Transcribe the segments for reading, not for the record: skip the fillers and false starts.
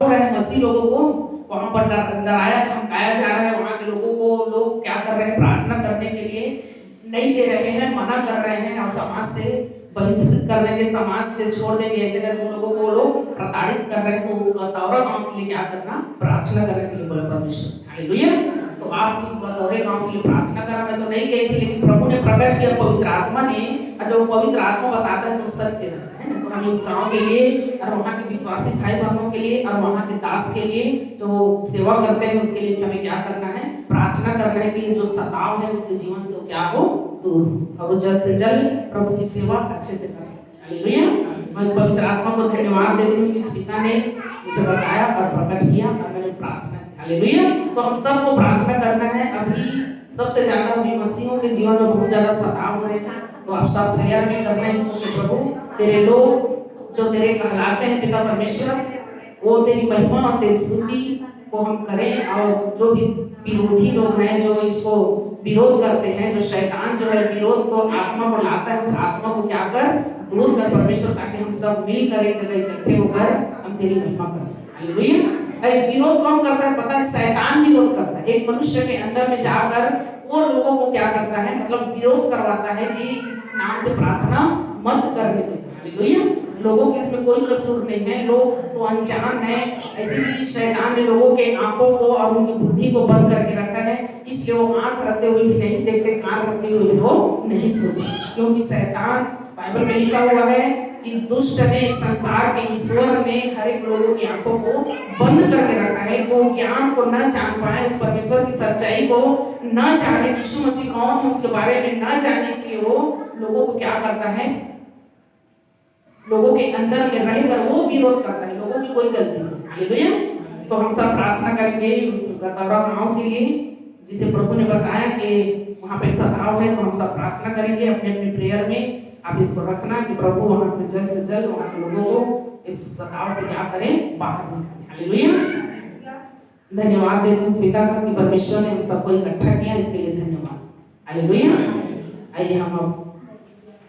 हो रहा है मसीह लोगों को वहां पर डराया धमकाया जा रहा है। वहां के लोगों को लोग क्या कर रहे हैं, प्रार्थना करने के लिए नहीं दे रहे हैं, मना कर रहे हैं और समाज से बहिष्कृत कर देंगे, समाज से छोड़ देंगे, ऐसे करके लोगों को लोग प्रताड़ित कर रहे हैं। तो बतौरा गांव के लिए क्या करना, प्रार्थना करने के लिए बोला परमेश्वर। हालेलुया। तो आप इस बतौरे गांव के लिए प्रार्थना करना, मैं तो नहीं गई थी, लेकिन प्रभु ने प्रकट किया, पवित्र आत्मा ने, और जब पवित्र आत्मा बताता है तो सत्य रहता है ना। तो हमें उस गांव के लिए और वहाँ के विश्वासी भाई बहनों के लिए और वहाँ के दास के लिए जो सेवा करते हैं उसके लिए हमें क्या करना है, प्रार्थना करना है कि जो सताव है उसके जीवन से वो क्या हो, दूर, और वो जल्द से जल्द प्रभु की सेवा अच्छे से कर सके। हालेलुया। मैं उस पवित्र आत्मा को धन्यवाद देती हूँ कि इस पिता ने मुझे बताया और प्रकट किया और मैंने प्रार्थना की। हालेलुया। तो हम सबको प्रार्थना करना है। अभी सबसे ज्यादा अभी मसीहों के जीवन में बहुत ज्यादा सताव हो रहे हैं, तो आप सब प्रेयर में करना है इसको कि प्रभु तेरे लोग जो तेरे कहलाते हैं पिता परमेश्वर, वो तेरी महिमा और तेरी स्तुति को हम करें। और जो भी विरोधी लोग हैं जो इसको विरोध करते हैं, जो शैतान जो है विरोध को आत्मा को लाता है, उस आत्मा को क्या कर, दूर कर परमेश्वर, ताकि हम सब मिलकर एक जगह इकट्ठे होकर हम तेरी महिमा कर सकें। हालेलुया। अरे विरोध कौन करता है पता है? शैतान विरोध करता है। एक मनुष्य के अंदर में जाकर वो लोगों को क्या करता है, मतलब विरोध करवाता है कि नाम से प्रार्थना मत करने दो। हालेलुया। लोगों के इसमें कोई कसूर नहीं है, लोग तो अनजान है। ऐसे ही शैतान ने लोगों के आंखों को और उनकी बुद्धि को बंद करके रखा है, इसलिए वो आंख रखते हुए भी नहीं देखते, कान रखते हुए भी वो नहीं सुनते। क्योंकि शैतान, बाइबल में लिखा हुआ है कि दुष्ट ने, संसार के ईश्वर ने हर एक लोगों की आंखों को बंद करके रखा है, वो ज्ञान को न जान पाए, उस परमेश्वर की सच्चाई को न जाने, यीशु मसीह कौन है उसके बारे में न जाने, इसलिए वो लोगों को क्या करता है, लोगों के अंदर में रहकर वो विरोध करता है, लोगों की कोई गलती नहीं। हालेलुया। तो हम सब प्रार्थना करेंगे उस गतौरा गांव के लिए जिसे प्रभु ने बताया कि वहां पे सताव है। तो हम सब प्रार्थना करेंगे अपने अपने प्रेयर में। आप इसको रखना कि प्रभु वहां से जल्द वहां के लोगों को इस सताव से क्या करें, बाहर निकालें। हालेलुया। धन्यवाद देते हैं उस पिता का कि परमेश्वर ने हम सबको इकट्ठा किया, इसके लिए धन्यवाद। हालेलुया। आइए हम अब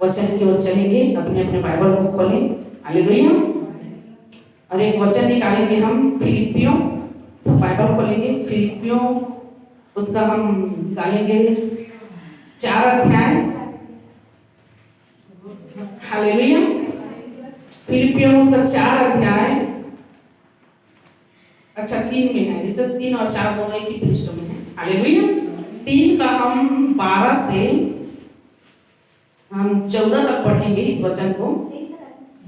वचन की ओर चलेंगे, अपने अपने बाइबल को खोलें। हालेलुया। और एक वचन निकालेंगे हम फिलिपियों, सब बाइबल खोलेंगे, फिलिपियों उसका हम निकालेंगे 4 अध्याय। हालेलुया। फिलिपियों उसका 4 अध्याय, अच्छा 3 में है, जैसे 3 और 4 दोनों एक ही पृष्ठ में है। हालेलुया। 3 का हम 12 से हम 14 तक पढ़ेंगे इस वचन को।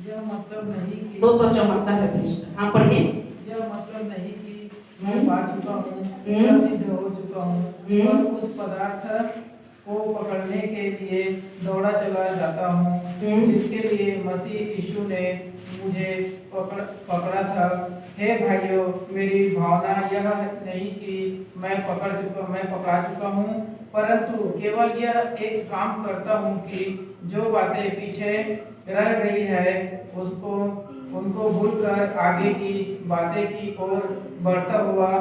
यह मतलब नहीं कि 274 है पृष्ठ। हाँ पढ़िए। यह मतलब नहीं कि मैं पा चुका हूँ या सिद्ध हो चुका हूँ, पर उस पदार्थ को पकड़ने के लिए दौड़ा चला जाता हूँ जिसके लिए मसीह यीशु ने मुझे पकड़ा था। हे भाइयों, मेरी भावना यह नहीं कि मैं पकड़ा चुका हूँ, परंतु केवल यह एक काम करता हूँ कि जो बातें पीछे रह गई है उनको भूलकर आगे की बातें की ओर बढ़ता हुआ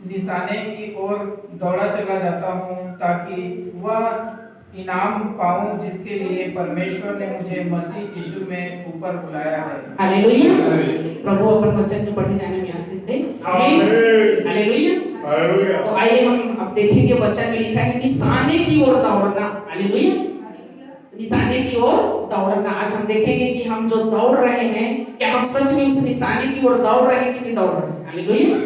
निशाने की ओर दौड़ा चला जाता हूँ, ताकि वह इनाम पाऊं जिसके लिए परमेश्वर ने मुझे मसीह यीशु में ऊपर बुलाया है। हालेलुया। प्रभु अपन वचन के पढ़े जाने में आशीष दे। आमीन। हालेलुया। तो आइए हम अब देखेंगे वचन में लिखा है निशाने की ओर दौड़ना। हालेलुया। निशाने की ओर दौड़ना। आज हम देखेंगे कि हम जो दौड़ रहे हैं, क्या हम सच में उस निशाने की ओर दौड़ रहे हैं कि नहीं दौड़ रहे हैं। हालेलुया।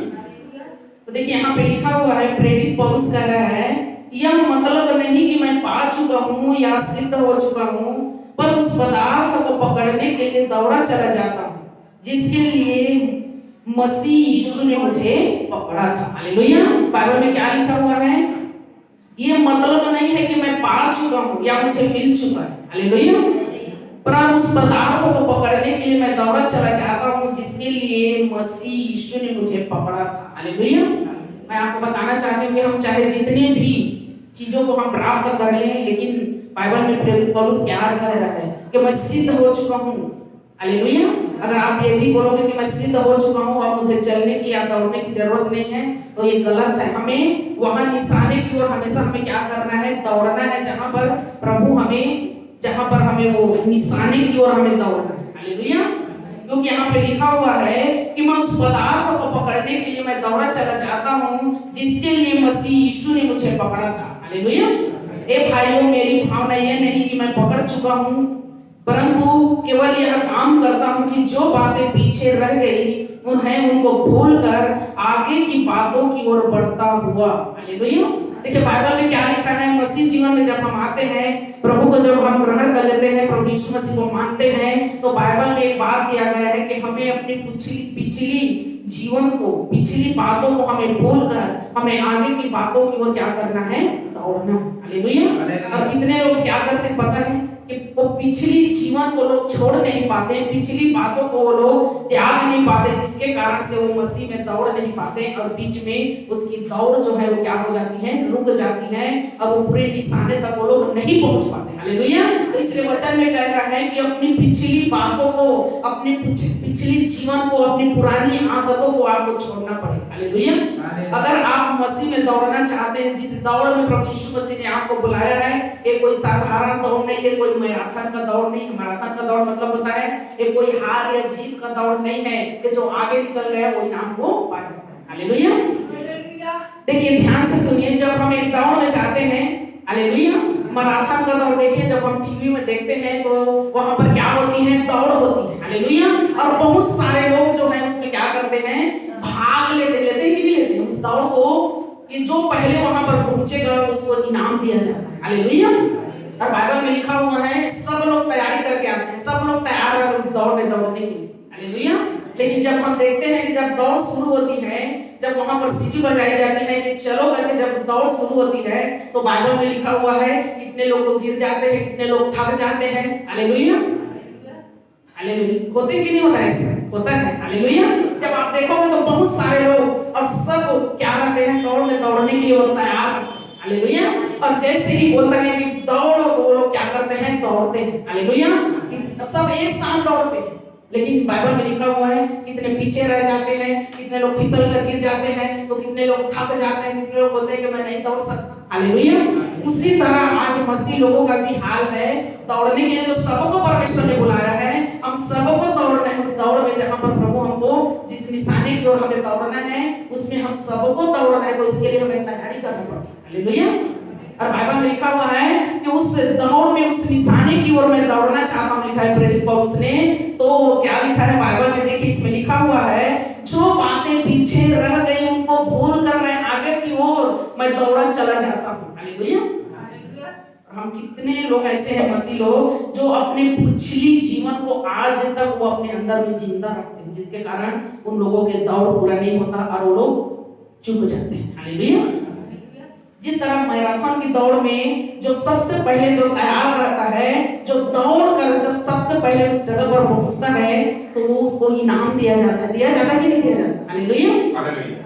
तो देखिए यहाँ पे लिखा हुआ है, प्रेरित पौलुस कह रहा है, यह मतलब नहीं कि मैं पा चुका हूँ या सिद्ध हो चुका हूँ, पर उस पदार्थ को पकड़ने के लिए दौड़ा चला जाता हूँ जिसके लिए मसीह यीशु ने मुझे पकड़ा था। हालेलुया। बाइबल में क्या लिखा हुआ है? ये मतलब नहीं है कि मैं पा चुका हूँ या मुझे मिल चुका है। हालेलुया। पर उस पदार्थ को पकड़ने के लिए मैं दौड़ा चला जाता हूँ जिसके लिए मसीह यीशु ने मुझे पकड़ा था। हालेलुया। मैं आपको बताना चाहती हूँ कि हम चाहे जितने भी चीजों को हम प्राप्त कर लें, लेकिन बाइबल में प्रेरित पौलुस क्या कह रहा है कि मैं सिद्ध हो चुका हूँ। हालेलुया। अगर आप ये जी बोलोगे कि मैं सिद्ध हो चुका हूँ और मुझे चलने की या दौड़ने की जरूरत नहीं है, तो ये गलत है। हमें वहां निशाने की ओर हमेशा हमें क्या करना है, दौड़ना है, जहां पर प्रभु हमें, जहां पर हमें वो निशाने की ओर हमें दौड़ना है। हालेलुया। क्योंकि यहाँ पे लिखा हुआ है कि मैं उस पदार्थ को पकड़ने के लिए मैं दौड़ा चला जाता हूँ जिसके लिए मसीह यीशु ने मुझे पकड़ा था। हालेलुया। ए भाइयों, मेरी भावना यह नहीं कि मैं पकड़ चुका हूँ, परंतु केवल यह काम करता हूँ कि जो बातें पीछे रह गई उनको भूलकर आगे की बातों की ओर बढ़ता हुआ। हालेलुया। देखिए बाइबल में क्या लिखा है, मसीह जीवन में जब हम आते हैं, प्रभु को जब हम ग्रहण कर लेते हैं, प्रभु यीशु मसीह को मानते हैं, तो बाइबल में एक बात दिया गया है कि हमें अपनी पिछली जीवन को, पिछली बातों को हमें भूलकर हमें आगे की बातों की ओर क्या करना है, दौड़ना। हालेलुया। और कितने लोग क्या करते हैं पता है कि वो पिछली जीवन को लोग छोड़ नहीं पाते, पिछली बातों को वो लोग त्याग नहीं पाते, जिसके कारण से वो मसीह में दौड़ नहीं पाते और बीच में उसकी दौड़ जो है वो क्या हो जाती है, रुक जाती है और वो पूरे निशाने तक वो लोग नहीं पहुंच पाते। हालेलुया। तो इसलिए वचन में कह रहा है कि अपनी पिछली बातों को, अपने पिछली जीवन को, अपनी पुरानी आदतों को आपको छोड़ना पड़ेगा। हालेलुया। अगर आप मसीह में दौड़ना चाहते हैं, जिस दौड़ में प्रभु यीशु मसीह ने आपको बुलाया है, ये कोई साधारण दौड़ नहीं है, कोई मैराथन का दौड़ नहीं है। मैराथन का दौड़ मतलब होता है ये कोई हार या जीत का दौड़ नहीं है कि जो आगे निकल गया वो इनाम को पा जाता है। हालेलुया। देखिए ध्यान से सुनिए, जब हम एक दौड़ में जाते हैं, हालेलुया, मैराथन का दौड़ देखिए, जब हम टीवी में देखते हैं तो वहां पर क्या होती है, दौड़ होती है। हालेलुया। और बहुत सारे लोग जो है उसमें क्या करते हैं, भाग लेते हैं उस दौड़ को, कि जो पहले वहां पर पहुंचेगा उसको इनाम दिया जाता है। हालेलुया। और बाइबल में लिखा हुआ है सब लोग तैयारी करके आते हैं, सब लोग तैयार रहते हैं उस दौड़ में दौड़ने के लिए। हालेलुया। लेकिन जब हम देखते हैं कि जब दौड़ शुरू होती है, जब वहां पर सीटी बजाई जाती है कि चलो करके जब दौड़ शुरू होती है, तो बाइबल में लिखा हुआ है कितने लोग तो गिर जाते हैं, कितने लोग थक जाते हैं। हालेलुया। हालेलुया। होते कि नहीं होता ऐसा? होता है। हालेलुया। जब आप देखोगे तो बहुत सारे लोग और सब क्या रहते हैं, दौड़ में दौड़ने के लिए वो तैयार। हालेलुया। और जैसे ही बोलता है कि दौड़ो तो वो लोग क्या करते हैं, दौड़ते हैं। हालेलुया। सब एक साथ दौड़ते हैं, लेकिन बाइबल में लिखा हुआ है कितने पीछे रह जाते हैं, कितने लोग फिसल कर गिर जाते हैं, तो कितने लोग थक जाते हैं, कितने लोग बोलते हैं कि मैं नहीं दौड़ सकता। हालेलुया। उसी तरह आज मसीह लोगों का भी हाल है। दौड़ने के लिए तो सबको परमेश्वर ने बुलाया है, हम सबको दौड़ना है उस दौड़ में जहां पर प्रभु हमको जिस निशाने की ओर हमें दौड़ना है उसमें हम सबको दौड़ना है, तो इसके लिए हमें तैयारी करनी पड़ती है। हालेलुया। और बाइबल में लिखा हुआ है कि उस दौड़ में, उस निशाने की ओर मैं दौड़ना चाहता हूं, लिखा है प्रेरित पौलुस ने। तो क्या लिखा है बाइबल में, देखिए इसमें लिखा हुआ है जो बातें पीछे रह गई उनको भूलकर मैं आगे की ओर मैं दौड़ा चला जाता हूं। हालेलुया। हम कितने लोग ऐसे हैं मसीह लोग जो अपने पिछली जीवन को आज तक वो अपने अंदर में जिंदा रखते हैं, जिसके कारण उन लोगों के दौड़ पूरा नहीं होता और वो लोग चूक जाते हैं। हालेलुया। जिस तरह मैराथन की दौड़ में जो सबसे पहले जो तैयार रहता है, जो दौड़ कर जब सबसे पहले उस जगह पर पहुंचता है, तो वो उसको इनाम दिया जाता है कि नहीं दिया जाता। हालेलुया।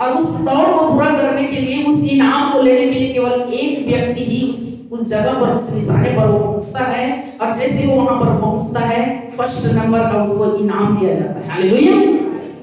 और उस दौड़ को पूरा करने के लिए, उस इनाम को लेने के लिए केवल एक व्यक्ति ही उस जगह पर, उस निशाने पर वो पहुंचता है, और जैसे वो वहां पर पहुंचता है फर्स्ट नंबर का उसको इनाम दिया जाता है। हालेलुया।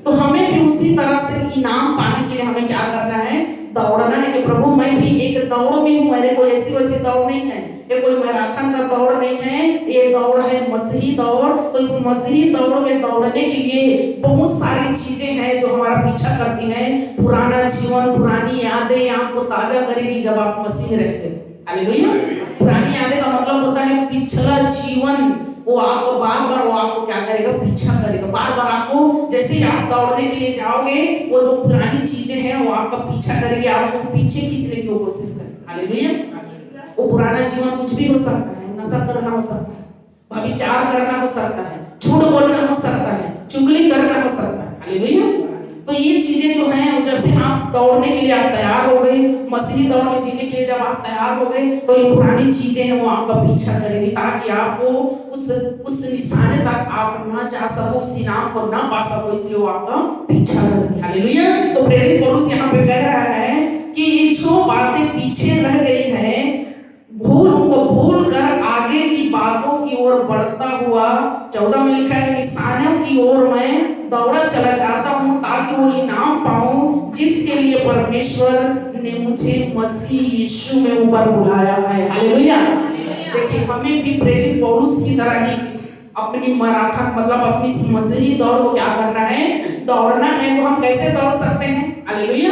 तो हमें भी उसी तरह से इनाम पाने के लिए हमें क्या करना है, दौड़ना है कि प्रभु मैं भी एक दौड़ में हूँ, मेरे कोई ऐसी वैसी दौड़ नहीं है, ये कोई मैराथन का दौड़ नहीं है, ये दौड़ है मसीही दौड़। तो इस मसीही दौड़ में दौड़ने के लिए बहुत सारी चीजें हैं जो हमारा पीछा करती हैं। पुराना जीवन, पुरानी यादें आपको ताजा करेगी जब आप मसीह रहते हैं। हालेलुया। पुरानी यादें का मतलब होता है पिछला जीवन, वो आपको बार बार वो आपको क्या करेगा, पीछा करेगा। बार बार आपको, जैसे ही आप दौड़ने के लिए जाओगे, वो जो पुरानी चीजें हैं वो आपका पीछा करेगी, आपको पीछे खींचने की कोशिश करेगी। हालेलुया। वो पुराना जीवन कुछ भी हो सकता है, नशा करना हो सकता है, व्यभिचार करना हो सकता है, झूठ बोलना हो सकता है, चुगली करना हो सकता है। हालेलुया। तो ये चीजें जो हैं, जब से आप दौड़ने के लिए आप तैयार हो गए, मसीही दौड़ में जीने के लिए जब आप तैयार हो गए, तो ये पुरानी चीजें हैं वो आपका पीछा करेंगी, ताकि आपको उस निशाने तक आप ना जा सको, उस इनाम को ना पा सको, इसलिए वो आपका पीछा करेंगे। हालेलुया। तो प्रेरित पौलुस यहाँ पे कह रहा है कि ये जो बातें पीछे रह गई हैं, उनको भूल कर आगे की बातों की ओर बढ़ता हुआ, 14 में लिखा है निशानों की ओर मैं दौड़ा चला जाता हूं, ताकि वो इनाम पाऊं जिसके लिए परमेश्वर ने मुझे मसीह यीशु में ऊपर बुलाया है। हालेलुया। देखिए हमें भी प्रेरित पौलुस की तरह ही अपनी मैराथन मतलब अपनी इस मसीही दौड़ को क्या करना है, दौड़ना है। तो हम कैसे दौड़ सकते हैं? हालेलुया।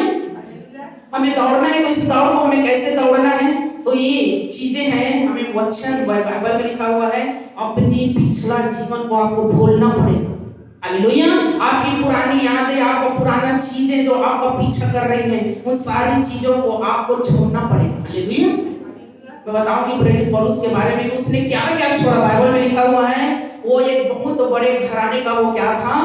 हमें दौड़ना है तो इस दौड़ को हमें कैसे दौड़ना है? तो ये चीजें हैं, हमें वचन बाइबल में लिखा हुआ है, अपनी पिछला जीवन को आपको भूलना पड़ेगा। हालेलुया। आपकी पुरानी यादें, आपको पुराना चीजें जो आपका पीछा कर रही हैं, उन सारी चीजों को आपको छोड़ना पड़ेगा। हालेलुया। मैं बताऊंगी प्रेरित पौलुस के बारे में, उसने क्या क्या छोड़ा। बाइबल में लिखा हुआ है, वो एक बहुत बड़े घराने का वो क्या था,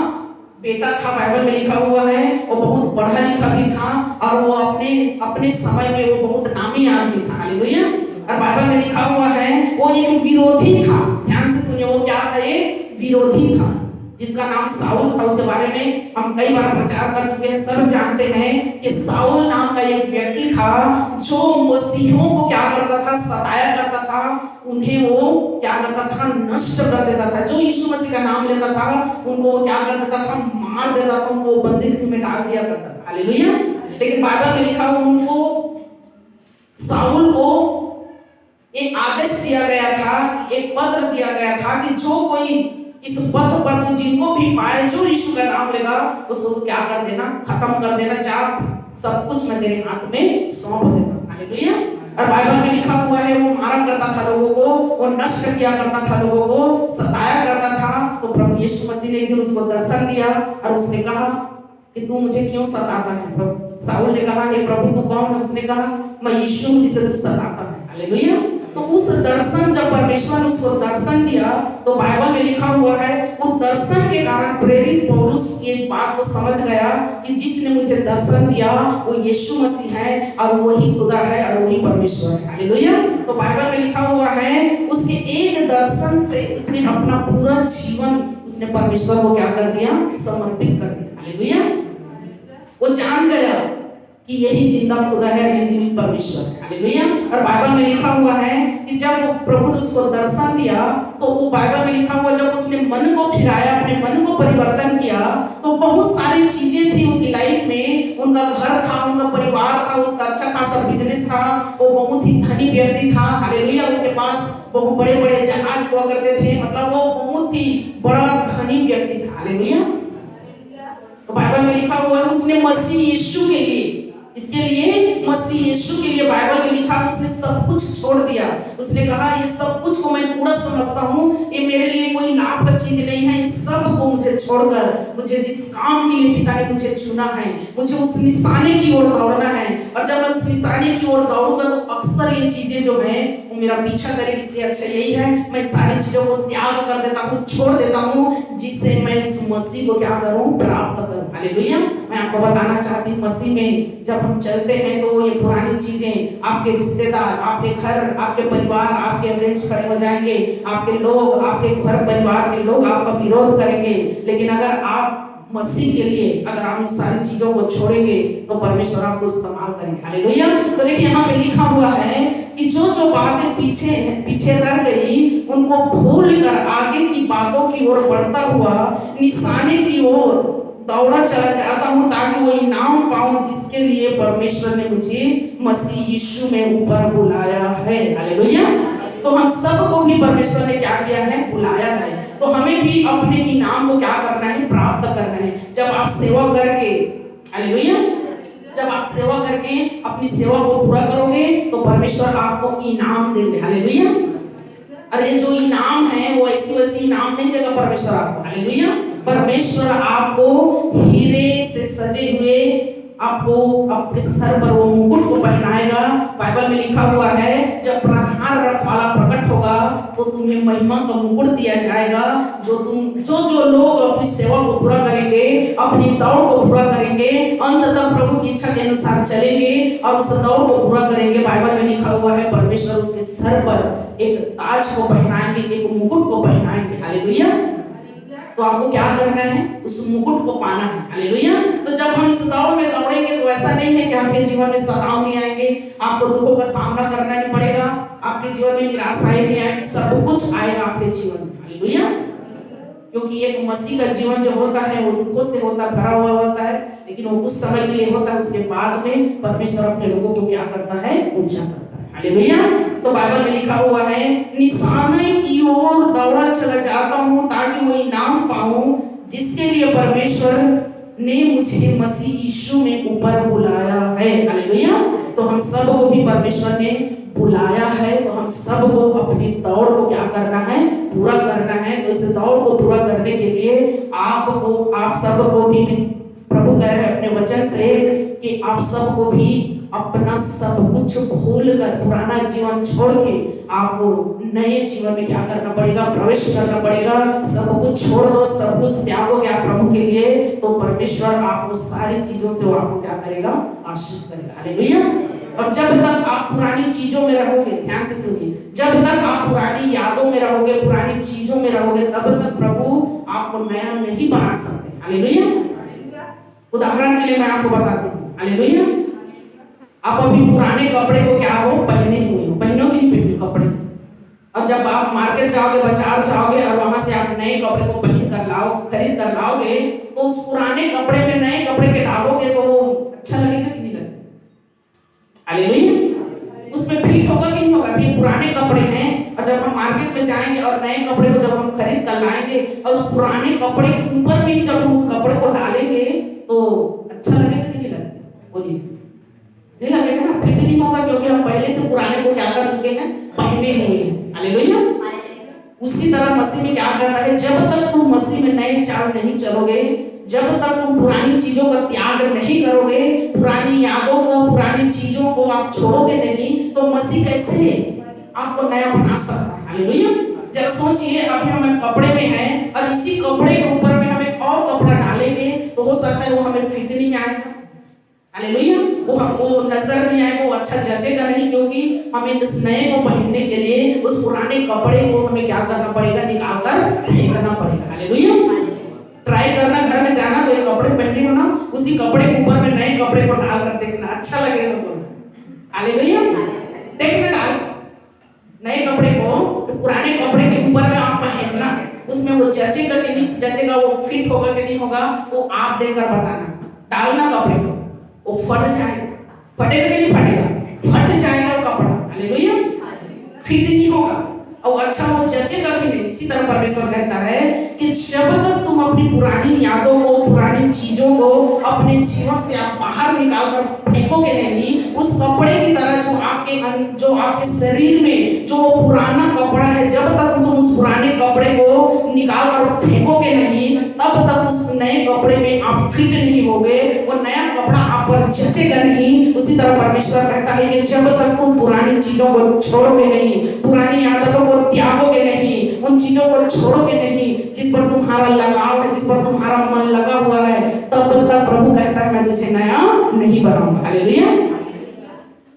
बेटा था। बाइबल में लिखा हुआ है वो बहुत पढ़ा लिखा भी था और वो अपने समय में वो बहुत नामी आदमी था। हालेलुया। और बाइबल में लिखा हुआ है वो एक विरोधी था। ध्यान से सुनिए, वो क्या था? एक विरोधी था जिसका नाम साउल था। उसके बारे में हम कई बार प्रचार कर चुके हैं, सब जानते हैं कि साउल नाम का एक व्यक्ति था जो मसीहों को क्या करता था, सताया करता था, उन्हें वो क्या करता था, नष्ट कर देता था। जो यीशु मसीह का नाम लेता था उनको वो क्या कर देता था, मार देता था, उनको बंदीगृह में डाल दिया करता था। हालेलुया। लेकिन बाइबल में लिखा हुआ उनको, साउल को एक आदेश दिया गया था, एक पत्र दिया गया था कि जो कोई इस पथ पर तू जिनको भी पाए, जो यीशु का नाम लेगा, उसको तो क्या कर देना, खत्म कर देना, चाहे सब कुछ मैं तेरे हाथ में सौंप देता। हालेलुया। और बाइबल में लिखा हुआ है वो मारा करता था लोगों को, वो नष्ट किया करता था लोगों को, सताया करता था। तो प्रभु यीशु मसीह ने एक दिन उसको दर्शन दिया और उसने कहा कि तू मुझे क्यों सताता है? प्रभु साउल ने कहा, हे प्रभु तू कौन है? उसने कहा, मैं यीशु हूं जिसे तू सताता है। हालेलुया। तो उस दर्शन, जब परमेश्वर ने उसको दर्शन दिया, तो बाइबल में लिखा हुआ है उस दर्शन के कारण प्रेरित पौलुस एक बात को समझ गया कि जिसने मुझे दर्शन दिया वो यीशु मसीह है और वही खुदा है और वही परमेश्वर है। हालेलुया। तो बाइबल में लिखा हुआ है उसके एक दर्शन से उसने अपना पूरा जीवन उसने परमेश्वर को क्या कर दिया, समर्पित कर दिया। हालेलुया। वो जान गया कि यही जिंदा खुदा है, यही जीवित परमेश्वर है। हालेलुया। और बाइबल में लिखा हुआ है कि जब प्रभु ने उसको दर्शन दिया, तो वो बाइबल में लिखा हुआ जब उसने मन को फिराया, अपने मन को परिवर्तन किया, तो बहुत सारी चीजें थी उनकी लाइफ में। उनका घर था, उनका परिवार था, उसका अच्छा खासा बिजनेस था, वो बहुत ही धनी व्यक्ति था। हालेलुया। उसके पास बहुत बड़े बड़े जहाज हुआ करते थे, मतलब वो बहुत ही बड़ा धनी व्यक्ति था। हालेलुया। तो बाइबल में लिखा हुआ है उसने मसीह यीशु के लिए, इसके लिए मसीह यीशु के लिए बाइबल में लिखा उसने सब कुछ छोड़ दिया। उसने कहा ये सब कुछ को मैं पूरा समझता हूँ, ये मेरे लिए कोई लाभ का चीज नहीं है, इस सब को मुझे छोड़कर मुझे जिस काम के लिए पिता ने मुझे चुना है, मुझे उस निशाने की ओर दौड़ना है। और जब मैं उस निशाने की ओर दौड़ूंगा तो अक्सर ये चीजें जो है वो मेरा पीछा करेगी। इससे अच्छा यही है मैं सारी चीजों को त्याग कर देता हूँ, छोड़ देता हूँ, जिससे मैं इस मसीह को क्या करूँ, प्राप्त करूँ। हालेलुया। मैं आपको बताना चाहती हूँ मसीह में जब हम चलते हैं तो ये पुरानी चीजें, आपके रिश्तेदार, आपके घर, आपके परिवार आपके अगेंस्ट खड़े हो जाएंगे, आपके लोग, आपके घर परिवार के लोग आपका विरोध करेंगे। लेकिन अगर आप मसीह के लिए अगर आप उन सारी चीजों को छोड़ेंगे तो परमेश्वर आपको इस्तेमाल करेंगे। हालेलुया। तो देखिए यहाँ पे लिखा हुआ है कि जो जो बातें पीछे रह गई उनको भूल कर आगे की बातों की ओर बढ़ता हुआ निशाने की ओर दौड़ा चला जाता हूँ, ताकि वो इनाम पाऊं जिसके लिए परमेश्वर ने मुझे मसीह यीशु में ऊपर बुलाया है। हालेलुया। तो हम सबको भी परमेश्वर ने क्या किया है, बुलाया है। तो हमें भी अपने इनाम को क्या करना है, प्राप्त करना है। जब आप सेवा करके, हालेलुया, जब आप सेवा करके अपनी सेवा को पूरा करोगे तो परमेश्वर आपको इनाम देंगे। हालेलुया। और ये जो इनाम है वो ऐसी वैसी इनाम नहीं देगा परमेश्वर आपको। हालेलुया। परमेश्वर आपको हीरे से सजे हुए आपको आपके सर पर वो मुकुट को पहनाएगा। बाइबल में लिखा हुआ है जब प्रधान रखवाला प्रकट होगा तो तुम्हें महिमा का मुकुट दिया जाएगा। जो लोग अपनी सेवा को पूरा करेंगे, अपनी दौड़ को पूरा करेंगे, अंततः प्रभु की इच्छा के अनुसार चलेंगे और उस दौड़ को पूरा करेंगे, बाइबल में लिखा हुआ है परमेश्वर उसके सर पर एक ताज को पहनाएंगे, एक मुकुट को पहनाएंगे। हालेलुया। तो आपको क्या करना है, उस मुकुट को पाना है। हालेलुया। तो जब हम इस दौड़ में दौड़ेंगे तो ऐसा नहीं है कि आपके जीवन में सताव नहीं आएंगे, आपको दुखों का सामना करना नहीं पड़ेगा, आपके जीवन में निराशाएं नहीं आएंगी, सब कुछ आएगा आपके जीवन में। हालेलुया। क्योंकि एक मसीह का जीवन जो होता है वो दुखों से होता, भरा हुआ होता है, लेकिन वो कुछ समय के लिए होता है, उसके बाद में परमेश्वर अपने लोगों को क्या करता है, ऊंचा करता है। हालेलुया। तो बाइबल में लिखा हुआ है, निशाने की ओर दौड़ा चला जाता हूँ ताकि वो इनाम पाऊं जिसके लिए परमेश्वर ने मुझे मसीह यीशु में ऊपर बुलाया है। हालेलुया। तो हम सब को भी परमेश्वर ने बुलाया है, तो हम सब को अपनी दौड़ को क्या करना है, पूरा करना है। तो इस दौड़ को पूरा करने के लिए आप सबको भी प्रभु कह रहे हैं अपने वचन से कि आप सबको भी अपना सब कुछ भूल कर, पुराना जीवन छोड़ के आपको नए जीवन में क्या करना पड़ेगा, प्रवेश करना पड़ेगा। सब कुछ छोड़ दो, सब कुछ त्यागोगे आप प्रभु के लिए, तो परमेश्वर आपको सारी चीजों से वो आपको क्या करेगा, आशीष करेगा। हालेलुया। और जब तक आप पुरानी चीजों में रहोगे, ध्यान से सुनिए, जब तक आप पुरानी यादों में रहोगे, पुरानी चीजों में रहोगे, तब तक प्रभु आपको नया नहीं बना सकते। हालेलुया। उदाहरण के लिए मैं आपको बताती हूँ, हालेलुया, आप अभी पुराने कपड़े को क्या हो, पहने हुए हो, पहनो कि नहीं पहनो कपड़े, और जब आप मार्केट जाओगे, बाजार जाओगे और वहां से आप नए कपड़े को पहन कर लाओ, खरीद कर लाओगे, तो उस पुराने कपड़े में नए कपड़े के डालोगे तो वो अच्छा लगेगा कि नहीं लगेगा? हालेलुया। उसमें फिट होगा कि नहीं होगा? अभी पुराने कपड़े हैं और जब हम मार्केट में जाएंगे और नए कपड़े को जब हम खरीद कर लाएंगे और उस पुराने कपड़े के ऊपर में ही जब हम उस कपड़े को डालेंगे तो अच्छा लगेगा कि नहीं लगेगा? बोलिए, नहीं लगेगा ना, फिट नहीं होगा, क्योंकि हम पहले से पुराने को क्या कर चुके हैं, पहने हुए हैं। हालेलुया। उसी तरह मसीह में क्या करना है, जब तक तुम मसीह में नए चाल नहीं चलोगे, जब तक तुम पुरानी चीजों का त्याग नहीं करोगे, पुरानी यादों को, पुरानी चीजों को आप छोड़ोगे नहीं, तो मसीह कैसे आपको नया बना सकता है? हालेलुया। जरा सोचिए, अभी हम कपड़े में हैं और इसी कपड़े के ऊपर में हम एक और कपड़ा डालेंगे तो हो सकता है वो हमें फिट नहीं आएगा। हालेलुया। वो नजर नहीं आएगा, वो अच्छा जचेगा नहीं, क्योंकि हमें इस नए को पहनने के लिए उस पुराने कपड़े को हमें क्या करना पड़ेगा, निकाल कर फेंकना पड़ेगा। हालेलुया। ट्राई करना, घर में जाना तो एक कपड़े पहने हो ना, उसी कपड़े के ऊपर में नए कपड़े को डाल कर देखना, अच्छा लगेगा। हालेलुया। देखना, डाल नए कपड़े को तो पुराने कपड़े के ऊपर में आप पहनना, उसमें वो जचेगा कि नहीं जचेगा, वो फिट होगा कि नहीं होगा, वो आप देखकर बताना। डालना कपड़े को, वो फट जाएगा, फटेगा कि नहीं फटेगा? फट जाएगा वो कपड़ा। हालेलुया। फिट नहीं होगा और अच्छा वो जचेगा भी नहीं। इसी तरह परमेश्वर कहता है कि जब तक तुम अपनी पुरानी यादों को, पुरानी चीजों को अपने जीवन से आप बाहर निकाल कर फेंकोगे नहीं, उस कपड़े की तरह जो आपके शरीर में जो पुराना कपड़ा है, जब तक तुम उस पुराने कपड़े को निकाल कर फेंकोगे नहीं, तब तक उस नए कपड़े में आप फिट नहीं होगे, वो नया कपड़ा आप पर जचेगा नहीं। उसी तरह परमेश्वर कहता है कि जब तक तुम पुरानी चीजों को छोड़ोगे नहीं, पुरानी आदतों को त्यागोगे नहीं, उन चीजों को छोड़ोगे नहीं जिस पर तुम्हारा लगाव है, जिस पर तुम्हारा मन लगा हुआ है, तब तक प्रभु कहता है मैं तुझे नया नहीं बनाऊंगा। हालेलुया।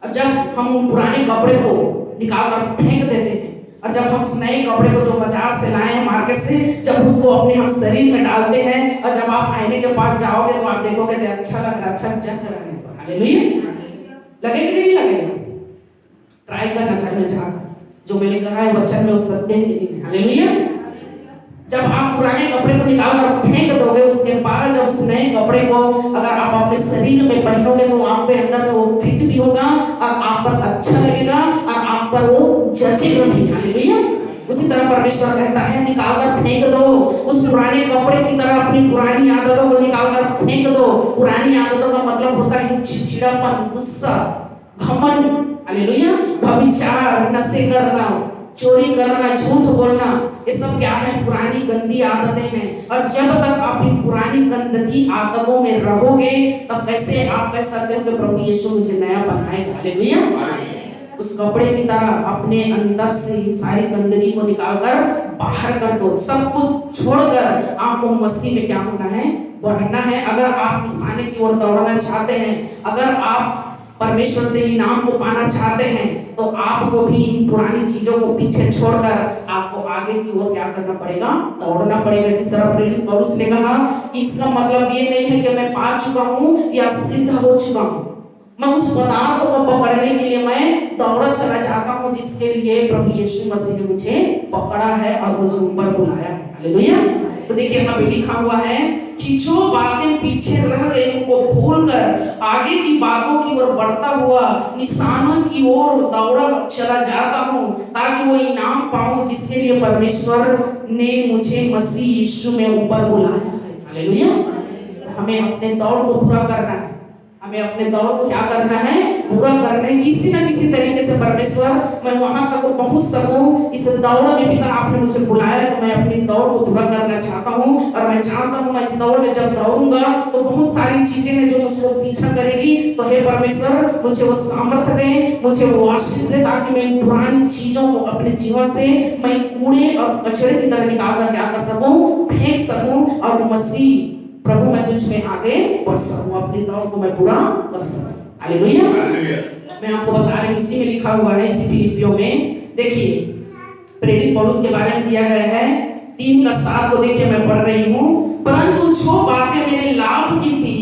और जब हम पुराने कपड़े को निकाल कर फेंक देते हैं और जब हम उस नए कपड़े को जो बाजार से लाए हैं, मार्केट से, जब उसको अपने हम शरीर में डालते हैं और जब आप आईने के पास जाओगे तो आप देखोगे कि अच्छा लग रहा, अच्छा जच रहा है। हालेलुया। लगेगा कि नहीं लगेगा? ट्राई करना घर में जाकर, जो मैंने कहा है वचन में, उस सत्य है। हालेलुया। जब आप पुराने कपड़े को निकाल कर फेंक दोगे, उसके बाद जब उस नए कपड़े को अगर आप अपने शरीर में पहनोगे तो आपके अंदर में वो फिट भी होगा और आप पर अच्छा लगेगा और आप पर वो जचेगा भी। हालेलुया। उसी तरह परमेश्वर कहता है निकाल कर फेंक दो, उस पुराने कपड़े की तरह अपनी पुरानी आदतों को निकाल कर फेंक दो। पुरानी आदतों का मतलब होता है चिड़चिड़ापन, गुस्सा, घमंड, हालेलुया, व्यभिचार, नशे करना, चोरी करना, झूठ बोलना, ये सब क्या है? पुरानी गंदी आदतें हैं। और जब तक आप इन पुरानी गंदी आदतों में रहोगे, तब कैसे आप कह सकते हो कि प्रभु यीशु मुझे नया बनाएगा? हालेलुया। उस कपड़े की तरह अपने अंदर से सारी गंदगी को निकालकर बाहर कर दो। सब कुछ छोड़कर आपको मसीह में क्या होना है? बढ़ना है। अगर आप निशाने की ओर दौड़ना चाहते हैं, अगर आप परमेश्वर से इनाम को पाना चाहते हैं, तो आपको भी इन पुरानी चीजों को पीछे छोड़कर आपको आगे की ओर क्या करना पड़ेगा? दौड़ना पड़ेगा। जिस तरह प्रेरित पौलुस ने कहा कि इसका मतलब ये नहीं है कि मैं पा चुका हूँ या सिद्ध हो चुका हूँ, मैं उस पदार्थ को पकड़ने के लिए मैं दौड़ा चला जाता हूँ जिसके लिए प्रभु यीशु मसीह ने मुझे पकड़ा है और मुझे ऊपर बुलाया है। हालेलुया। तो देखिए यहाँ पे लिखा हुआ है कि जो बातें पीछे रह गई उनको भूलकर आगे की बातों की ओर बढ़ता हुआ निशानों की ओर दौड़ा चला जाता हूँ, ताकि वो इनाम पाऊं जिसके लिए परमेश्वर ने मुझे मसीह यीशु में ऊपर बुलाया है। हालेलुया। हमें अपने दौड़ को पूरा करना है, हमें अपने दौड़ को क्या करना है, पूरा करना है। किसी न किसी तरीके से परमेश्वर मैं वहां तक पहुंच सकूं, इस दौड़ में पिता आपने मुझे बुलाया है, तो मैं अपनी दौड़ को पूरा करना चाहता हूं। और मैं चाहता हूं मैं इस दौड़ में जब दौड़ूंगा तो बहुत सारी चीजें हैं जो मुझको पीछा करेगी। तो हे परमेश्वर मुझे वो सामर्थ्य दे, मुझे वो आशीष दे, ताकि मैं इन पुरानी चीजों को अपने जीवन से मैं कूड़े और कचरे की तरह निकाल कर क्या कर सकूं, फेंक सकूं, और मसीह प्रभु मैं तुझ में आगे बढ़ सकूं, अपनी दौड़ को मैं पूरा कर सकूं। हालेलुया। मैं आपको बता रही हूं, इसी में लिखा हुआ है, इसी फिलिपियों में देखिए प्रेरित पौलुस के बारे में दिया गया है 3:7 को देखिए मैं पढ़ रही हूं। परंतु जो बातें मेरे लाभ की थी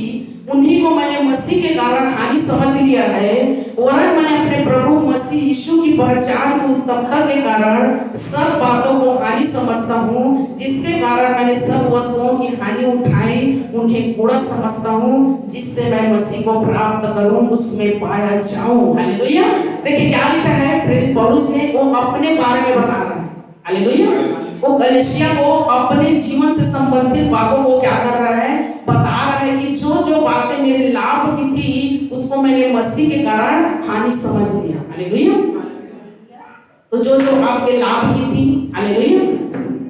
उन्हीं को मैंने मसीह के कारण हानि समझ लिया है, वरन मैं अपने प्रभु मसीह यीशु की पहचान की उत्तमता के कारण सब बातों को हानि समझता हूँ, जिसके कारण मैंने सब वस्तुओं की हानि उठाई, उन्हें कूड़ा समझता हूँ, जिससे मैं मसीह को प्राप्त करूँ, उसमें पाया जाऊँ। हालेलुया। देखिए क्या लिखा है प्रेरित पौलुस ने, वो अपने बारे में बता रहा है। हालेलुया। वो कलीसिया को अपने जीवन से संबंधित बातों को क्या कर रहा है, बता रहा है कि जो जो बातें मेरे लाभ की थी उसको मैंने मसीह के कारण हानि समझ लिया। हालेलुया। तो जो जो आपके लाभ की थी, हालेलुया,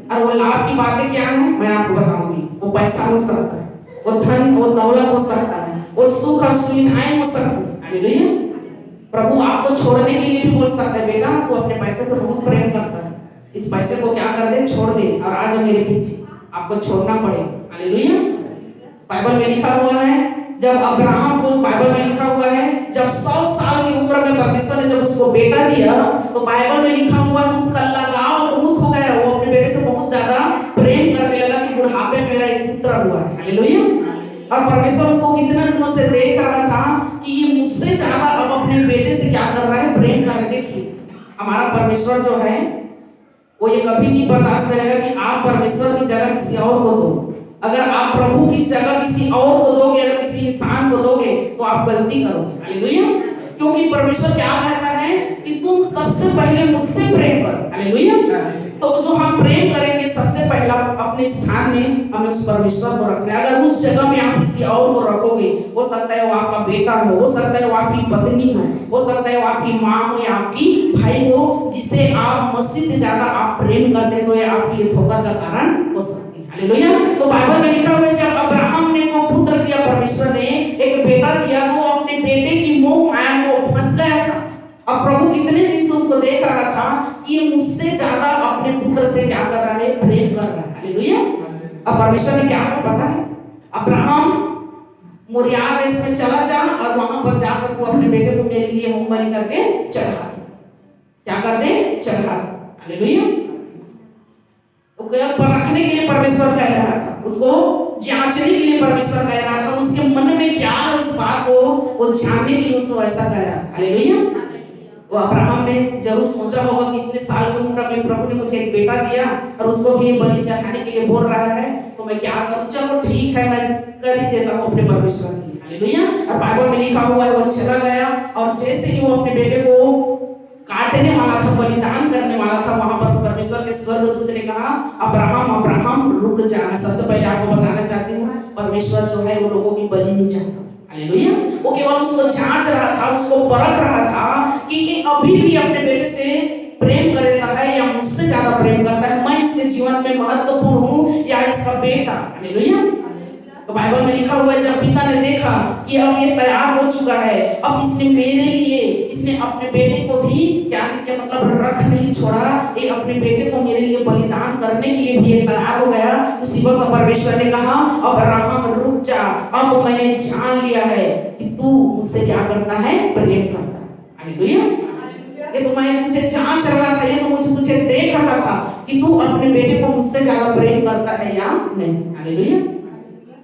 और वो लाभ की बातें क्या है मैं आपको बताऊंगी। वो पैसा हो सकता है, वो धन वो दौलत हो सकता है, वो सुख और सुविधाएं हो सकती है। हालेलुया। प्रभु आपको छोड़ने के लिए भी बोल सकता है, बेटा तू अपने पैसे से बहुत प्रेम करता है, इस पैसे को क्या कर दे, छोड़ दे और आ जा मेरे पीछे, आपको छोड़ना पड़ेगा। हालेलुया। बाइबल में लिखा हुआ है जब अब्राहम को, बाइबल में लिखा हुआ है जब 100 साल की उम्र में परमेश्वर ने जब उसको बेटा दिया, तो बाइबल में लिखा हुआ है उसका लगाव बहुत हो गया, वो अपने बेटे से बहुत ज्यादा प्रेम करने लगा कि बुढ़ापे में मेरा एक पुत्र हुआ है। हालेलुया। और परमेश्वर उसको कितना दिनों से देख रहा था कि ये मुझसे ज्यादा अब अपने बेटे से क्या कर रहा है, प्रेम कर रहा है। देखिए हमारा परमेश्वर जो है वो ये कभी नहीं बर्दाश्त करेगा कि आप परमेश्वर की जगह किसी और को दो। अगर आप प्रभु की जगह किसी और को दोगे, अगर किसी इंसान को दोगे, तो आप गलती करोगे। हालेलुया। क्योंकि परमेश्वर क्या कहता है कि तुम सबसे पहले मुझसे प्रेम करो। हालेलुया। तो जो हम प्रेम करेंगे सबसे पहला अपने स्थान में हमें उस परमेश्वर को रखना है। अगर उस जगह में आप किसी और को रखोगे, हो सकता है वो आपका बेटा हो सकता है वो आपकी पत्नी हो सकता है वो आपकी माँ हो या आपकी भाई हो, जिसे आप मसीह से ज्यादा आप प्रेम करते हैं, तो ये आपकी ठोकर का कारण हो सकती है। हालेलुया। तो बाइबल में लिखा हुआ है जब अब्राहम ने वो पुत्र दिया, परमेश्वर ने एक बेटा दिया, वो अपने बेटे की मोह माया में वो फंस गया था। अब प्रभु कितने दिन से उसको देख रहा था कि ये मुझसे ज्यादा अपने पुत्र से क्या कर रहा है, प्रेम कर रहा है। हालेलुया। अब परमेश्वर ने क्या कहा पता है, अब्राहम मोरिया देश में चला जा और वहां पर जाकर तू अपने बेटे को मेरे लिए होम बलि करके चढ़ा दे। क्या कर दे, चढ़ा दे। हालेलुया। तो परखने के लिए परमेश्वर कह रहा था, उसको जांचने के लिए परमेश्वर कह रहा था, उसके मन में क्या है इस बात को वो जानने के लिए उसको ऐसा कह रहा था। हालेलुया। वो अब्राहम ने जरूर सोचा होगा कि इतने साल की उम्र में प्रभु ने मुझे एक बेटा दिया और उसको भी बलि चढ़ाने के लिए बोल रहा है, तो मैं क्या करूं, चलो ठीक है मैं कर ही देता हूं अपने परमेश्वर के लिए। हालेलुया। और बाइबल में लिखा हुआ है वो चला गया और जैसे ही वो अपने बेटे को काटने वाला था, बलिदान करने वाला था, वहां पर तो परमेश्वर के स्वर्गदूत ने कहा अब्राहम अब्राहम रुक जा। मैं सबसे पहले आपको बताना चाहती हूँ परमेश्वर जो है वो लोगों की बलि नहीं चाहता। हालेलुया। वो केवल उसको जांच रहा था, उसको परख रहा था कि अभी भी अपने बेटे से प्रेम करता है या मुझसे ज्यादा प्रेम करता है, मैं इसके जीवन में महत्वपूर्ण हूँ या इसका बेटा। हालेलुया। तो बाइबल में लिखा हुआ है जब पिता ने देखा कि अब ये तैयार हो चुका है, अब इसने मेरे लिए, इसने अपने बेटे को भी क्या मतलब रख नहीं छोड़ा, एक अपने बेटे को मेरे लिए बलिदान करने के लिए भी तैयार हो गया। उसी वक्त परमेश्वर ने कहा अब्राहम रुक जा, अब मैंने जान लिया है कि तू मुझसे क्या करता है, प्रेम करता है। हालेलुया। ये तो मैं तुझे जांच रहा था, ये तो मुझे तुझे देख रहा था कि तू अपने बेटे को मुझसे ज्यादा प्रेम करता है या नहीं। हालेलुया।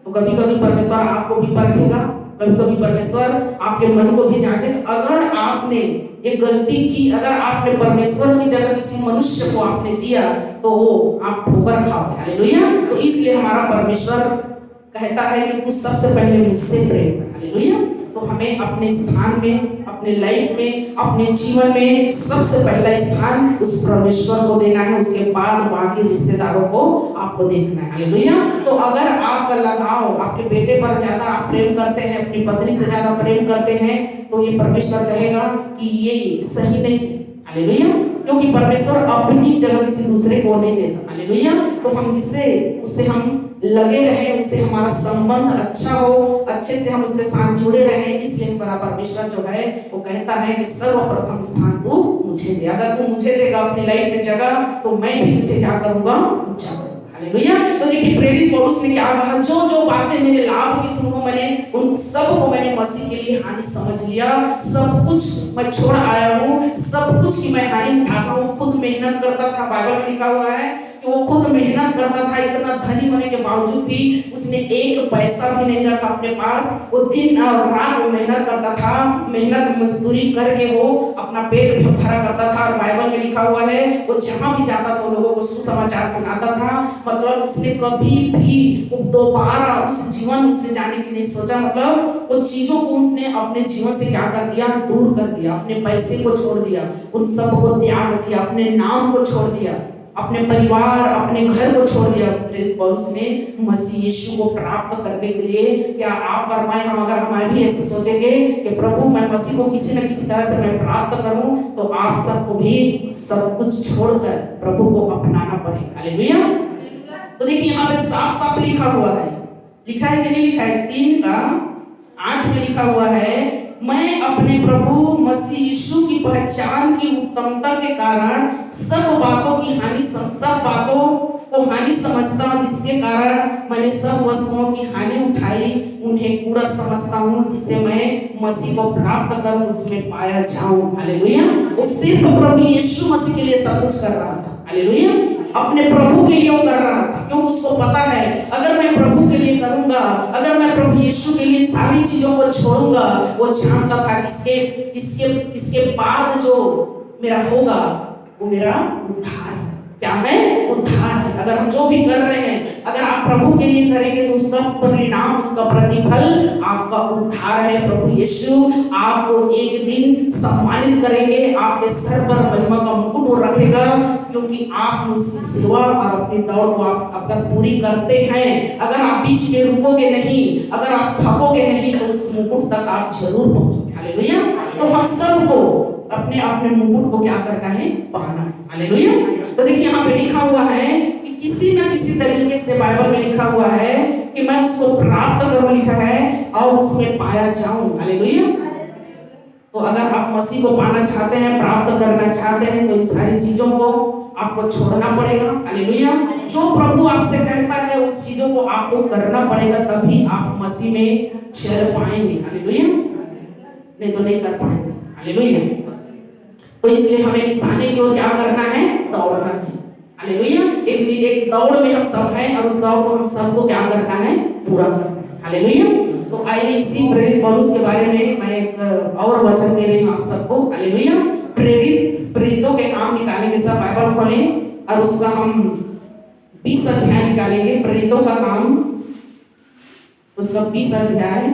तो कभी कभी परमेश्वर आपको भी परखेगा, कभी कभी परमेश्वर आपके मन को भी जांचेगा। अगर आपने एक गलती की, अगर आपने परमेश्वर की जगह किसी मनुष्य को आपने दिया तो वो आप ठोकर खाओगे। हालेलुया। तो इसलिए हमारा परमेश्वर कहता है कि तू सबसे पहले मुझसे प्रेम कर। हालेलुया। तो हमें अपने स्थान में, अपने लाइफ में, अपने जीवन में सबसे पहला स्थान उस परमेश्वर को देना है, उसके बाद बाकी रिश्तेदारों को आपको देखना है। हालेलुया। तो अगर आपका लगाव आपके बेटे पर ज्यादा आप प्रेम करते हैं, अपनी पत्नी से ज्यादा प्रेम करते हैं, तो ये परमेश्वर कहेगा कि ये सही नहीं है। हालेलुया। क्योंकि परमेश्वर अपनी जगह किसी दूसरे को नहीं देता। हालेलुया। तो हम जिससे उससे हम लगे रहे, उससे हमारा संबंध अच्छा हो, अच्छे से हम उसके साथ जुड़े रहे, इसलिए हमारा परमेश्वर जो है वो कहता है कि सर्वप्रथम स्थान तू मुझे दे। अगर तू मुझे देगा अपनी लाइफ में जगह, तो मैं भी तुझे क्या करूंगा, ऊंचा करूंगा। हालेलुया। तो देखिए प्रेरित पौलुस ने क्या कहा, जो जो बातें मेरे लाभ की थी मैंने उन सब को मैंने मसीह के लिए हानि समझ लिया। सब कुछ मैं छोड़ आया हूँ, सब कुछ की मैं हानि उठाता हूँ। खुद मेहनत करता था, बाइबल में लिखा हुआ है कि वो खुद मेहनत करता था, इतना धनी होने के बावजूद भी उसने एक पैसा भी नहीं रखा अपने पास। वो दिन और रात वो मेहनत करता था, मेहनत मजदूरी करके वो अपना पेट भरा करता था। और बाइबल में लिखा हुआ है वो जहां भी जाता था लोगों को सुसमाचार सुनाता था। मतलब उसने कभी भी दोबारा उस जीवन उसने जाने की नहीं सोचा। मतलब वो चीजों को उसने अपने जीवन से क्या कर दिया, दूर कर दिया। अपने पैसे को छोड़ दिया, उन सब को त्याग दिया, अपने नाम को छोड़ दिया, अपने परिवार, अपने घर को छोड़ दिया। प्रेरित पौलुस ने मसीह यीशु को प्राप्त करने के लिए, क्या आप और मैं, हम अगर हम भी ऐसे सोचेंगे कि प्रभु मैं मसीह को किसी न किसी तरह से मैं प्राप्त करूं, तो आप सबको भी सब कुछ छोड़कर प्रभु को अपनाना पड़ेगा। हालेलुया। तो देखिए यहाँ पे साफ साफ लिखा हुआ है, लिखा है कि नहीं लिखा है, 3:8 में लिखा हुआ है, मैं अपने प्रभु मसीह यीशु की पहचान की उत्तमता के कारण सब बातों को हानि समझता हूँ, जिसके कारण मैंने सब वस्तुओं की हानि उठाई, उन्हें कूड़ा समझता हूँ, जिससे मैं मसीह को प्राप्त कर उसमें पाया जाऊं। हालेलुया। वो सिर्फ प्रभु यीशु मसीह के लिए सब कुछ कर रहा था। हालेलुया। अपने प्रभु के लिए वो कर रहा था, क्योंकि उसको पता है अगर मैं प्रभु के लिए करूंगा, अगर मैं प्रभु यीशु के लिए सारी चीजों को छोड़ूंगा, वो जानता था कि इसके बाद जो मेरा होगा वो मेरा उद्धार है। क्या है? उद्धार है। अगर हम जो भी कर रहे हैं, अगर आप प्रभु के लिए करेंगे तो उसका परिणाम, उसका प्रतिफल आपका उद्धार है। प्रभु यीशु आपको एक दिन सम्मानित करेंगे, आपके सर पर महिमा का मुकुट रखेगा, क्योंकि आप उसकी सेवा और अपनी दौड़ को आप अगर पूरी करते हैं, अगर आप बीच में रुकोगे नहीं, अगर आप थकोगे नहीं, तो उस मुकुट तक आप जरूर पहुंचोगे। हालेलुया। तो हम सबको अपने अपने मुकुट को क्या करना है? पाना है। हालेलुया। तो देखिए यहाँ पे लिखा हुआ है कि किसी न किसी तरीके से बाइबल में लिखा हुआ है कि मैं उसको प्राप्त करूं, लिखा है, और उसमें पाया जाऊं। हालेलुया। तो अगर आप मसीह को पाना चाहते हैं, प्राप्त करना चाहते हैं, तो इन सारी चीजों को आपको छोड़ना पड़ेगा। हालेलुया। जो प्रभु आपसे कहता है उस चीजों को आपको करना पड़ेगा, तभी आप मसीह में चल पाएंगे। हालेलुया। नहीं तो नहीं कर पाएंगे। हालेलुया। तो इसलिए हमें निशाने की ओर क्या करना है? दौड़ना है। हालेलुया। एक दौड़ में हम सब हैं, और उस दौड़ को हम सबको क्या करना है? पूरा करना है। हालेलुया। तो आइए इसी प्रेरित पौलुस के बारे में मैं एक और वचन दे रही हूँ आप सबको। हालेलुया। प्रेरितों के काम निकालने के सब बाइबल खोलें और उसका हम 20 अध्याय निकालेंगे। प्रेरितों का काम, उसका 20 अध्याय।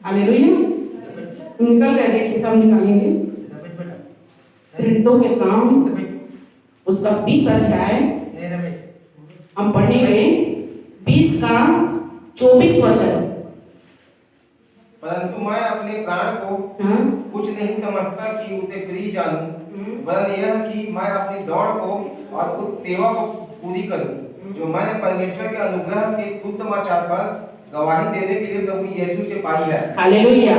हालेलुया। निकल गए, देखिए सब निकालेंगे। प्रेरितों के काम उसका 20 अध्याय हम पढ़ेंगे, 20 का 24 वचन। परंतु मैं अपने प्राण को कुछ नहीं समझता कि उसे प्रिय जानूं, वरन यह कि मैं अपनी दौड़ को और उस सेवा को पूरी करूं जो मैंने परमेश्वर के अनुग्रह के सुसमाचार पर गवाही देने के लिए प्रभु यीशु से पाई है। हालेलुया।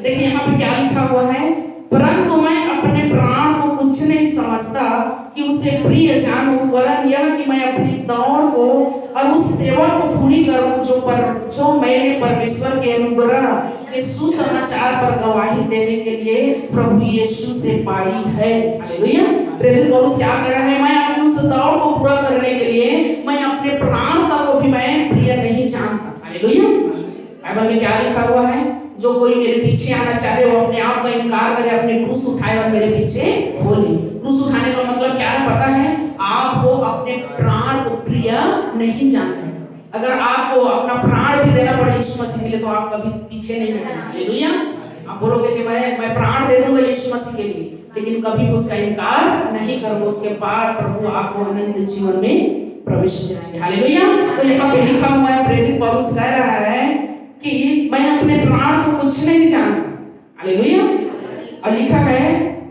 देखिए यहाँ पे क्या लिखा हुआ है, परंतु मैं अपने प्राण को कुछ नहीं समझता कि उसे प्रिय जानूं, वरन यह कि मैं अपनी दौड़ को और उस सेवा को पूरी करूं जो मैंने परमेश्वर के अनुग्रह के सुसमाचार पर गवाही देने के लिए प्रभु यीशु से पाई है। हालेलुया। प्रेरित पौलुस क्या कर रहा है? मैं अपनी उस दौड़ को पूरा करने के लिए मैं अपने प्राण को भी मैं प्रिय नहीं जानता। हालेलुया। बाइबल में क्या लिखा हुआ है? जो कोई मेरे पीछे आना चाहे वो अपने आप का इनकार करे, अपने क्रूस उठाए और मेरे पीछे हो ले। क्रूस उठाने का मतलब क्या है पता है? आपको अपने प्राण को प्रिय नहीं जानते। अगर आपको अपना प्राण भी देना पड़े यीशु मसीह के लिए तो आप कभी पीछे नहीं हटेंगे। हालेलुया। आप बोलोगे कि मैं प्राण दे दूंगा यीशु मसीह के लिए, लेकिन कभी भी उसका इनकार नहीं करोगे, उसके बाद प्रभु आपको अनंत जीवन में प्रवेश कराएंगे। हालेलुया। तो यहाँ पे लिखा हुआ है, प्रेरित पौलुस कह रहा है कि मैं अपने प्राण को कुछ नहीं जानता। हालेलुया। और लिखा है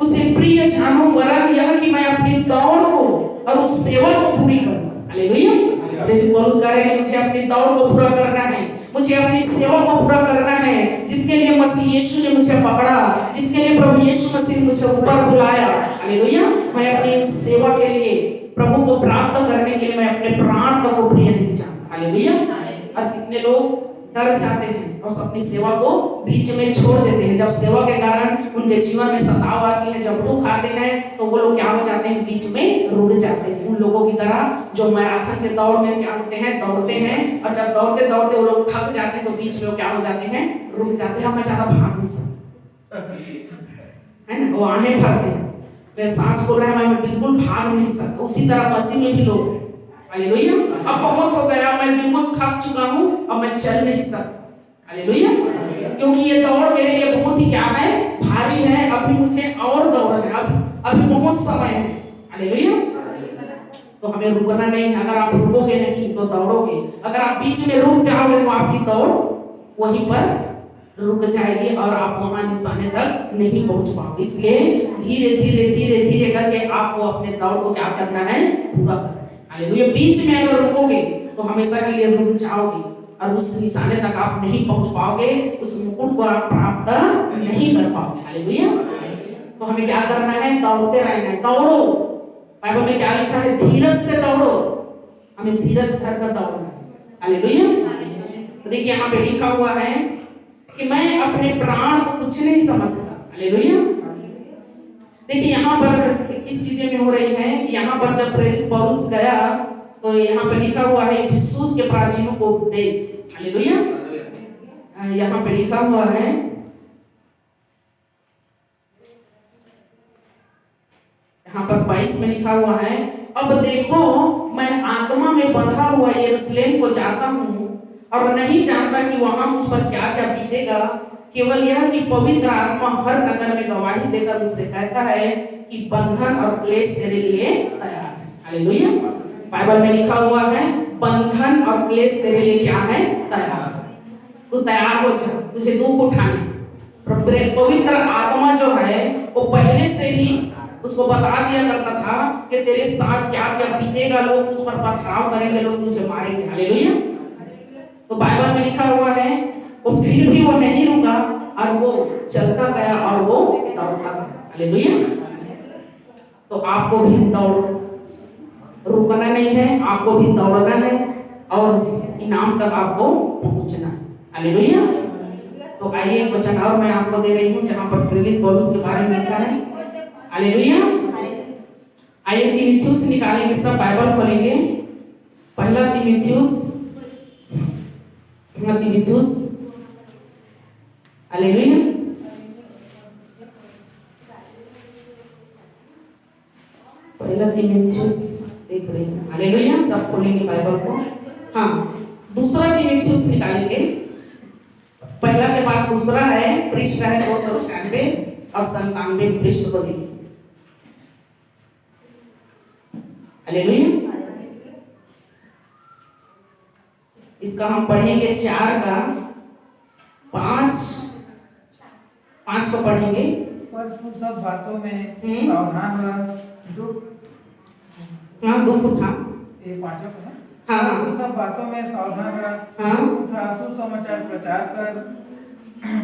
उसे प्रिय जानो, वरन यह कि मैं अपनी दौड़ को और उस सेवा को पूरी करूं। हालेलुया। प्रेरित पौलुस कह रहे हैं मुझे अपनी दौड़ को पूरा करना है, मुझे अपनी सेवा को पूरा करना है, जिसके लिए मसीह यीशु ने मुझे पकड़ा, जिसके लिए प्रभु यीशु मसीह ने मुझे ऊपर बुलाया। हालेलुया। मैं अपनी उस सेवा के लिए, प्रभु को प्राप्त करने के लिए मैं अपने प्राण तक को प्रिय नहीं जानता। हालेलुया। और कितने लोग डर जाते हैं और अपनी सेवा को बीच में छोड़ देते हैं। जब सेवा के कारण उनके जीवन में सताव आती है, जब दुख आते हैं, तो वो लोग क्या हो जाते हैं? बीच में रुक जाते हैं। उन लोगों की तरह जो मैराथन के दौड़ में क्या होते हैं? दौड़ते हैं, और जब दौड़ते दौड़ते वो लोग थक जाते हैं तो बीच में वो क्या हो जाते हैं? रुक जाते हैं। हम ज्यादा भाग नहीं सकते, है ना? वो आहें भरते हैं, मेरे सांस फूल रहा है, मैं बिल्कुल भाग नहीं सकता। उसी तरह मसीह में भी लोग, हालेलुया, अब बहुत हो गया, मैं बिल्कुल थक चुका हूँ, अब मैं चल नहीं सकता। हालेलुया। क्योंकि ये दौड़ मेरे लिए बहुत ही क्या है? भारी है। अभी मुझे और दौड़ना है, अभी बहुत समय है। हालेलुया। तो हमें रुकना नहीं है। अगर आप रुकोगे नहीं तो दौड़ोगे, अगर आप बीच में रुक जाओगे तो आपकी दौड़ वहीं पर रुक जाएगी और आप वहां निशाने तक नहीं पहुंच पाओगे। इसलिए धीरे धीरे धीरे धीरे करके आपको अपने दौड़ को क्या करना है? पूरा करना है। हालेलुया। बीच में अगर रुकोगे तो हमेशा के लिए रुक जाओगे और उस निशाने तक आप नहीं पहुंच पाओगे, उस मुकुट को आप प्राप्त नहीं कर पाओगे। हालेलुया। तो हमें क्या करना है? दौड़ते रहना है। दौड़ो, बाइबल में क्या लिखा है? धीरज से दौड़ो। हमें धीरज धरकर दौड़ना है। हालेलुया। तो देखिए यहाँ पे लिखा हुआ है कि मैं अपने प्राण को कुछ नहीं समझता। हालेलुया। देखिए यहाँ पर किस चीजें में हो रही है? यहाँ पर जब प्रेरित पौलुस गया तो यहाँ पे लिखा हुआ है इफिसुस के प्राचीनों को उपदेश। हालेलुया। यहाँ पे लिखा हुआ है, यहाँ पर 22 में लिखा हुआ है, अब देखो मैं आत्मा में बंधा हुआ यरूशलेम को जाता हूँ और नहीं जानता कि वहां मुझ पर क्या क्या बीतेगा। केवल यह कि पवित्र आत्मा हर नगर में गवाही देकर मुझसे कहता है कि बंधन और क्लेश तेरे लिए तैयार है। हालेलुया। बाइबल में लिखा हुआ है बंधन और क्लेश तेरे लिए क्या है? तैयार। तू तैयार हो जा, तुझे दुख उठाने। पवित्र आत्मा जो है वो पहले से ही उसको बता दिया करता था कि तेरे साथ क्या क्या बीतेगा, लोग तुझ पर पथराव करेंगे, लोग तुझे मारेंगे। हालेलुया। तो बाइबल में लिखा हुआ है वो फिर भी वो नहीं रुका और वो चलता गया और वो दौड़ता गया। हालेलुया। तो आपको भी रुकना नहीं है, आपको भी दौड़ना है और इनाम तक आपको पहुंचना है। हालेलुया। तो आइए एक वचन और मैं आपको दे रही हूँ जहाँ पर प्रेरित पौलुस के बारे में लिखा है। हालेलुया। आइए तीमुथियुस निकालेंगे, सब बाइबल खोलेंगे। पहला तीमुथियुस, हालेलुया। पहला तीमुथियुस देख रहे हैं। हालेलुया। सब खोलेंगे बाइबल को। हाँ, दूसरा तीमुथियुस निकालेंगे। पहला के बाद दूसरा है, पृष्ठ है 296 और 97 पृष्ठ को देखिए। हालेलुया। इसका हम पढ़ेंगे 4 का 5 को पढ़ेंगे। पर तू सब बातों में सावधान रह, दुख उठा। ये 5 को है। हाँ, तू सब बातों में सावधान रह, हाँ, उठा, सुसमाचार प्रचार कर,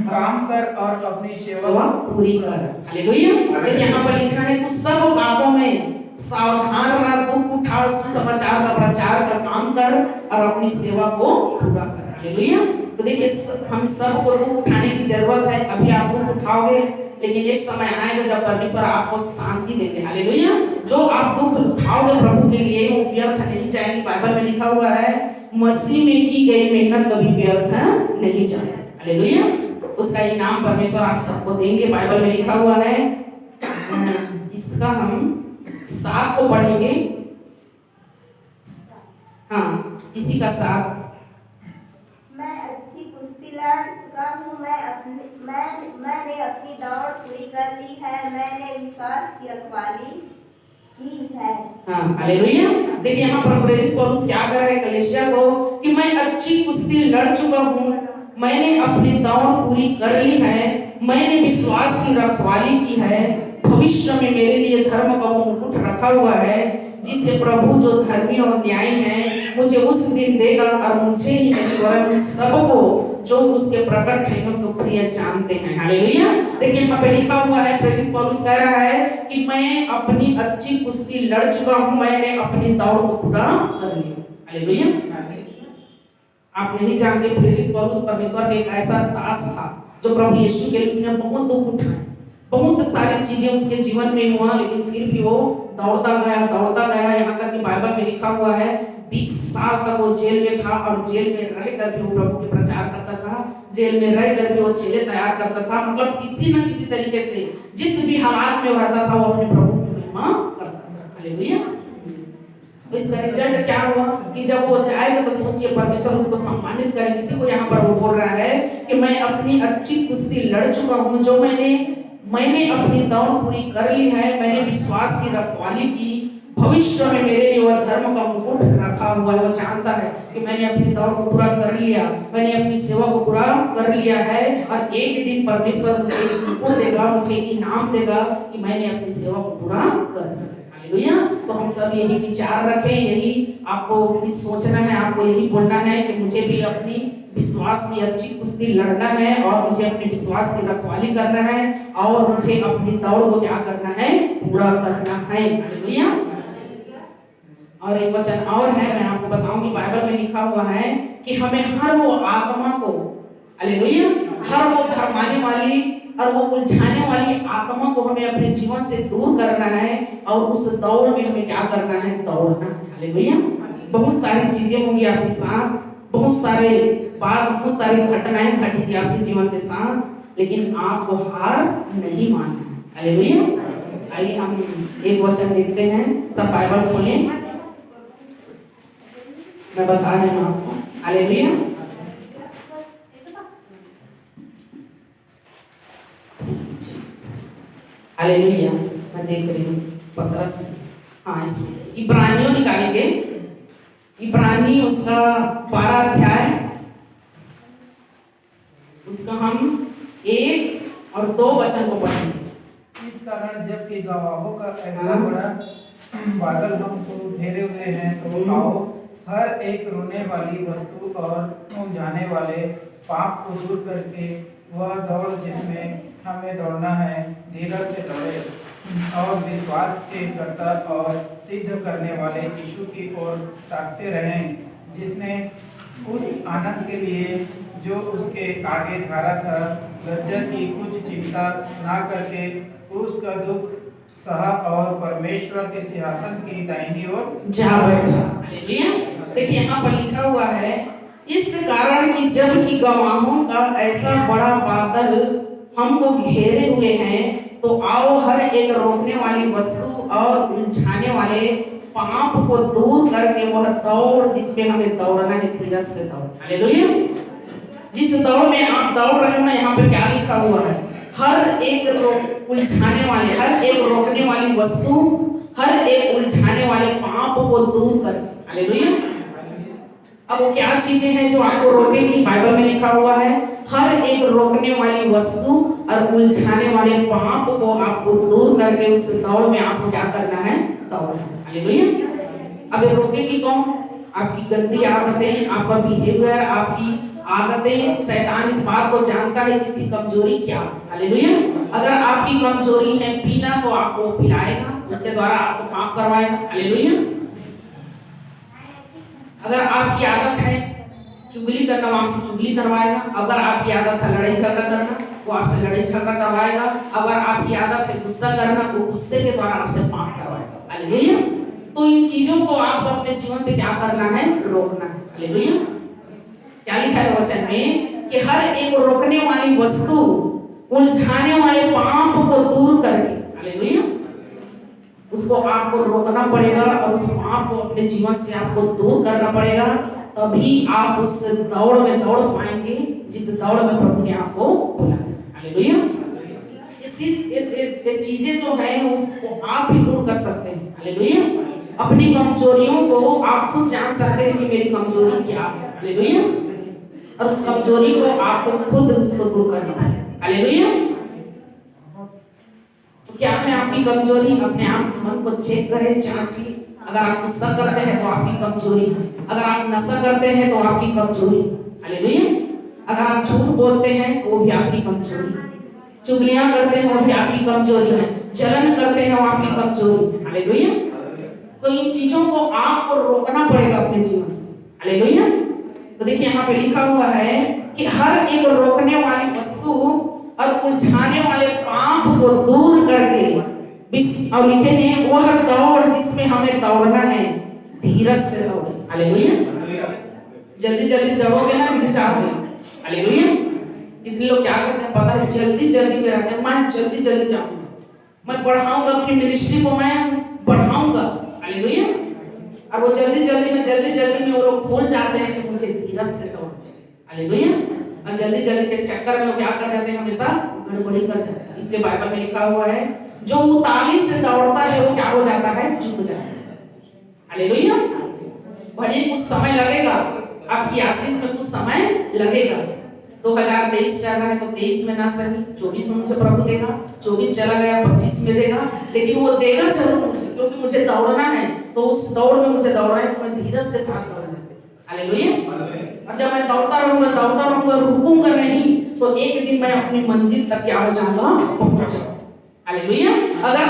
काम कर और अपनी सेवा पूरी कर। हालेलुया। देखिए यहाँ पर लिखा है तू सब बातों में सावधान रह, दुख उठा, सुसमाचार का प्रचार का काम कर और अपनी सेवा को पूरा कर। हालेलुया। तो देखिए हम सबको दुख उठाने की जरूरत है। अभी आप दुख उठाओगे, लेकिन एक समय आएगा जब परमेश्वर आपको शांति देंगे। हालेलुया। जो आप दुख उठाओगे प्रभु के लिए वो व्यर्थ नहीं जाएगी। बाइबल में लिखा हुआ है मसीह में की गई मेहनत कभी व्यर्थ नहीं जाए। हालेलुया। उसका इनाम परमेश्वर आप सबको देंगे। बाइबल में लिखा हुआ है, इसका हम 7 को पढ़ेंगे। हाँ, इसी का 7। मैं अच्छी कुश्ती लड़ चुका हूँ, मैंने अपनी दौड़ पूरी कर ली है, मैंने विश्वास की रखवाली की है। हाँ, हालेलुया। देखिए यहाँ पर प्रेरित पौलुस क्या कर रहे हैं कलीसिया को कि मैं अच्छी कुश्ती लड़ चुका हूँ, मैंने अपनी दौड़ पूरी कर ली है, मैंने विश्वास की रखवाली की है, भविष्य में मेरे लिए धर्म का मुकुट रखा हुआ है, जिसे प्रभु जो धर्मी और न्यायी है मुझे उस दिन देगा, और मुझे ही नहीं वरन सबको जो उसके प्रकट ठहरों को प्रिय जानते हैं। हालेलुया। देखिए यहाँ पे लिखा हुआ है, प्रेरित पौलुस कह रहा है कि मैं अपनी अच्छी कुश्ती लड़ चुका हूँ, मैंने अपनी दौड़ को पूरा कर लिया। हालेलुया। आप नहीं जानते प्रेरित पौलुस परमेश्वर का एक ऐसा दास था जो प्रभु यीशु के लिए उसने बहुत दुख उठाए, बहुत सारी चीजें उसके जीवन में हुआ, लेकिन फिर भी वो दौड़ता गया। यहाँ तक कि बाइबल में लिखा हुआ है 20 साल तक वो जेल में था, और जेल में रहकर भी वो प्रभु के प्रचार करता था, जेल में रहकर भी वो चेले तैयार करता था। मतलब किसी न किसी तरीके से जिस भी हालात में वो रहता था वो अपने प्रभु की महिमा करता था। हालेलुया। तो इसका रिजल्ट क्या हुआ कि जब वो जाएगा तो सोचिए परमेश्वर उसको सम्मानित करे। किसी को यहाँ पर वो बोल रहा है कि मैं अपनी अच्छी कुश्ती लड़ चुका हूँ, जो मैंने अपनी दौड़ पूरी कर ली है, मैंने विश्वास की रखवाली की, भविष्य में मेरे लिए वह धर्म का मुकुट रखा हुआ है। वो जानता है कि मैंने अपनी दौड़ को पूरा कर लिया, मैंने अपनी सेवा को पूरा कर लिया है, और एक दिन परमेश्वर मुझे एक मुकुट देगा, मुझे एक इनाम देगा कि मैंने अपनी सेवा को पूरा कर लिया। हालेलुया। तो हम सब यही विचार रखें, यही आपको भी सोचना है, आपको यही बोलना है कि मुझे भी अपनी विश्वास की अच्छी कुश्ती लड़ना है, और मुझे अपने विश्वास की रखवाली करना है, और मुझे अपनी दौड़ को क्या करना है, पूरा करना है। हालेलुया। और एक वचन और है, मैं आपको बताऊंगी, बाइबल में लिखा हुआ है कि हमें हर वो आत्मा को, हालेलुया, हर वो भरमाने वाली और वो उलझाने वाली आत्मा को हमें अपने जीवन से दूर करना है, और उस दौड़ में हमें क्या करना है, दौड़ना है। हालेलुया। बहुत सारी चीजें होंगी आपके साथ, बहुत सारे बात, बहुत सारी घटनाएं घटेंगी आपके जीवन के साथ, लेकिन आपको हार नहीं मानना है। हालेलुया। आइए हम एक वचन देखते हैं, सब बाइबल खोलें, मैं बता रही हूँ आपको। हालेलुया। हालेलुया। मैं देख रही हूँ 15, हाँ इसमें इब्रानियों निकालेंगे, इब्रानी उसका 12 अध्याय, उसका हम 1 और 2 वचन को पढ़ेंगे। इस कारण जबकि गवाहों का ऐसा बड़ा बादल हमको घेरे हुए हैं, तो आओ हर एक रोने वाली वस्तु और उलझाने वाले पाप को दूर करके वह दौड़ जिसमें हमें दौड़ना है, धीरज से दौड़े, और विश्वास के कर्ता और सिद्ध करने वाले यीशु की ओर ताकते रहें, जिसने उस आनंद के लिए जो उसके आगे धारा था, लज्जा की कुछ चिंता ना करके उसका दुख सहा और परमेश्वर के सिंहासन की दाहिनी ओर जा बैठा। हालेलुया। देखिए यहाँ पर लिखा हुआ है, इस कारण कि जबकि गवाहों का ऐसा बड़ा बादल हमको घेरे हुए हैं, तो आओ हर एक रोकने वाली वस्तु और उलझाने वाले पाप को दूर करके वह दौड़ जिसमें हमें दौड़ना है, धीरज से दौड़। हालेलुया। जिस दौड़ में आप दौड़ रहे हो ना, यहाँ पे क्या लिखा हुआ है, हर एक उलझाने वाले, हर एक रोकने वाली वस्तु, हर एक उलझाने वाले पाप को दूर कर। हालेलुया। अब वो क्या चीजें हैं जो आपको रोकेगी? बाइबल में लिखा हुआ है हर एक रोकने वाली वस्तु और उलझाने वाले पाप को आपको दूर करके उस दौड़ में आपको क्या करना है, दौड़ना। हालेलुया। अब ये रोकेगी कौन? आपकी गंदी आदतें, आपका बिहेवियर, आपकी आदतें। शैतान इस बात को जानता है किसी कमजोरी क्या। हालेलुया। अगर आपकी कमजोरी है पीना, तो आपको पिलाएगा, उसके द्वारा आपको पाप करवाएगा। हालेलुया। अगर आपकी आदत है चुगली करना, वो आपसे चुगली करवाएगा। अगर आपकी आदत है लड़ाई झगड़ा करना, वो आपसे लड़ाई झगड़ा करवाएगा। अगर आपकी आदत है गुस्सा करना, वो गुस्से के द्वारा आपसे पाप करवाएगा। हालेलुया। तो इन चीजों को आपको अपने जीवन से क्या करना है? रोकना है। हालेलुया। क्या लिखा है वचन में कि हर एक रोकने वाली वस्तु, उलझाने वाले पाप को दूर करके, हालेलुया, उसको आपको रोकना पड़ेगा और उस पाप को अपने जीवन से आपको दूर करना पड़ेगा। तभी आप उस दौड़ में दौड़ पाएंगे जिस दौड़ में प्रभु ने आपको बुलाया। हालेलुया। ये चीजें जो हैं उसको आप भी दूर कर सकते हैं। हालेलुया। अपनी कमजोरियों को आप खुद जान सकते हैं कि मेरी कमजोरी क्या है। हालेलुया। और उस कमजोरी को आपको खुद उसको दूर करना है। हालेलुया। तो क्या है आपकी कमजोरी? अपने आप मन को चेक करें, जांचिए। अगर आप गुस्सा करते हैं तो आपकी कमजोरी है। अगर आप नशा करते हैं तो आपकी कमजोरी। हालेलुया। अगर आप झूठ बोलते हैं तो वो भी आपकी कमजोरी है। चुगलियां करते हैं वो भी आपकी कमजोरी है। जलन करते हैं वो आपकी कमजोरी। हालेलुया। तो इन चीजों को आपको रोकना पड़ेगा अपने जीवन से। हालेलुया। तो देखिए यहाँ पे लिखा हुआ है कि हर एक रोकने वाली वस्तु और उलझाने वाले पाप को दूर करके, और लिखे हैं वह दौड़ जिसमें हमें दौड़ना है, धीरज से दौड़े। हालेलुया। जल्दी जल्दी दौड़ोगे ना, हिचकोगे। हालेलुया। इतने लोग क्या करते हैं पता है? जल्दी जल्दी में रहते हैं। मैं जल्दी जल्दी जाऊंगा, मैं बढ़ाऊंगा अपनी मिनिस्ट्री को, मैं बढ़ाऊंगा। हालेलुया। और वो जल्दी जल्दी में वो लोग भूल जाते हैं कि मुझे धीरज से दौड़ना है। हालेलुया। और जल्दी जल्दी के चक्कर में वो क्या कर जाते हैं? हमेशा गड़बड़ी कर जाते हैं। इसलिए बाइबल में लिखा हुआ है जो उतावली से दौड़ता है वो क्या हो जाता है? झुक जाता है। हालेलुया। भले कुछ समय लगेगा, आपकी आशीष में कुछ समय लगेगा। 2023 चल रहा है तो 23 में ना सही, 24 में मुझे प्रभु देगा। 24 चला गया, 25 में देगा, लेकिन वो देगा जरूर मुझे, क्योंकि मुझे दौड़ना है। तो उस दौड़ में मुझे दौड़ना है तो मैं धीरज के साथ दौड़ना है। हालेलुया। और जब मैं दौड़ता रहूंगा, रुकूंगा नहीं, तो एक दिन मैं अपनी मंजिल तक क्या हो जाऊंगा? पहुंच जाऊंगा। हालेलुया। अगर